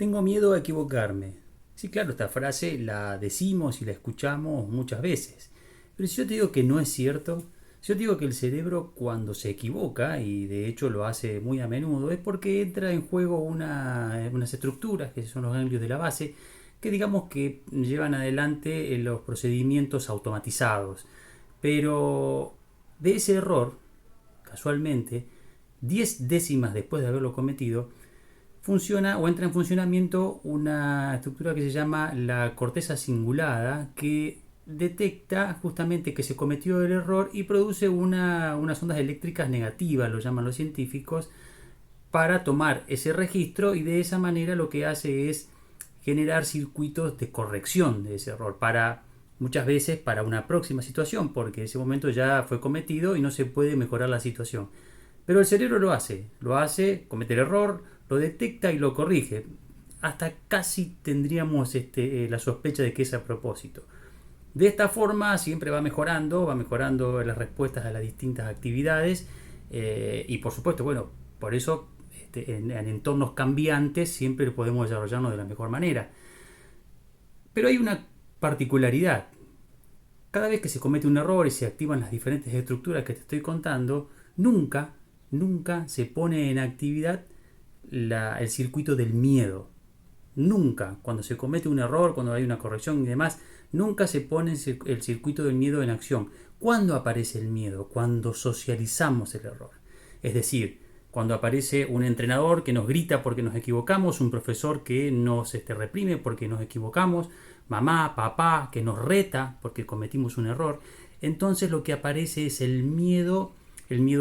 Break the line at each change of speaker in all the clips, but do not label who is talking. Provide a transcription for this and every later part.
Tengo miedo a equivocarme. Sí, claro, esta frase la decimos y la escuchamos muchas veces. Pero si yo te digo que no es cierto, si yo te digo que el cerebro cuando se equivoca, y de hecho lo hace muy a menudo, es porque entra en juego unas estructuras, que son los ganglios de la base, que digamos que llevan adelante los procedimientos automatizados. Pero de ese error, casualmente, 10 décimas después de haberlo cometido, funciona o entra en funcionamiento una estructura que se llama la corteza cingulada, que detecta justamente que se cometió el error y produce unas ondas eléctricas negativas, lo llaman los científicos, para tomar ese registro, y de esa manera lo que hace es generar circuitos de corrección de ese error para muchas veces para una próxima situación, porque ese momento ya fue cometido y no se puede mejorar la situación. Pero el cerebro lo hace, comete el error, lo detecta y lo corrige. Hasta casi tendríamos la sospecha de que es a propósito. De esta forma siempre va mejorando las respuestas a las distintas actividades, y por supuesto, bueno, por eso en entornos cambiantes siempre podemos desarrollarnos de la mejor manera. Pero hay una particularidad. Cada vez que se comete un error y se activan las diferentes estructuras que te estoy contando, nunca se pone en actividad el circuito del miedo. Nunca, cuando se comete un error, cuando hay una corrección y demás, nunca se pone el circuito del miedo en acción. ¿Cuándo aparece el miedo? Cuando socializamos el error. Es decir, cuando aparece un entrenador que nos grita porque nos equivocamos, un profesor que nos reprime porque nos equivocamos, mamá, papá que nos reta porque cometimos un error. Entonces lo que aparece es el miedo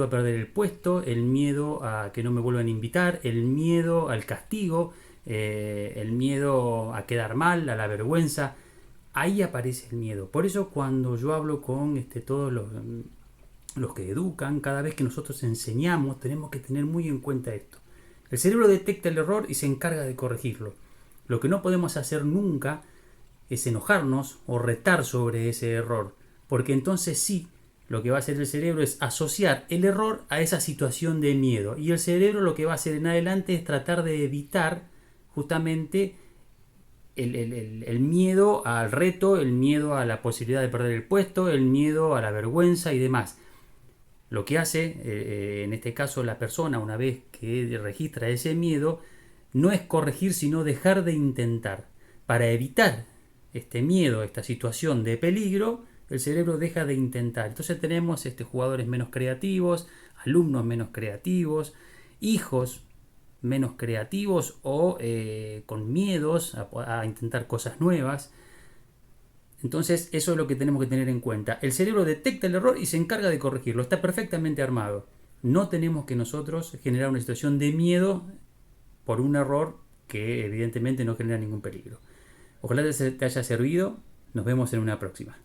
a perder el puesto, el miedo a que no me vuelvan a invitar, el miedo al castigo, el miedo a quedar mal, a la vergüenza. Ahí aparece el miedo. Por eso cuando yo hablo con todos los que educan, cada vez que nosotros enseñamos, tenemos que tener muy en cuenta esto. El cerebro detecta el error y se encarga de corregirlo. Lo que no podemos hacer nunca es enojarnos o retar sobre ese error, porque entonces sí, lo que va a hacer el cerebro es asociar el error a esa situación de miedo, y el cerebro lo que va a hacer en adelante es tratar de evitar justamente el miedo al reto, el miedo a la posibilidad de perder el puesto, el miedo a la vergüenza y demás. Lo que hace, en este caso, la persona, una vez que registra ese miedo, no es corregir, sino dejar de intentar. Para evitar este miedo, esta situación de peligro, el cerebro deja de intentar. Entonces tenemos jugadores menos creativos, alumnos menos creativos, hijos menos creativos o con miedos a intentar cosas nuevas. Entonces eso es lo que tenemos que tener en cuenta. El cerebro detecta el error y se encarga de corregirlo. Está perfectamente armado. No tenemos que nosotros generar una situación de miedo por un error que evidentemente no genera ningún peligro. Ojalá te haya servido. Nos vemos en una próxima.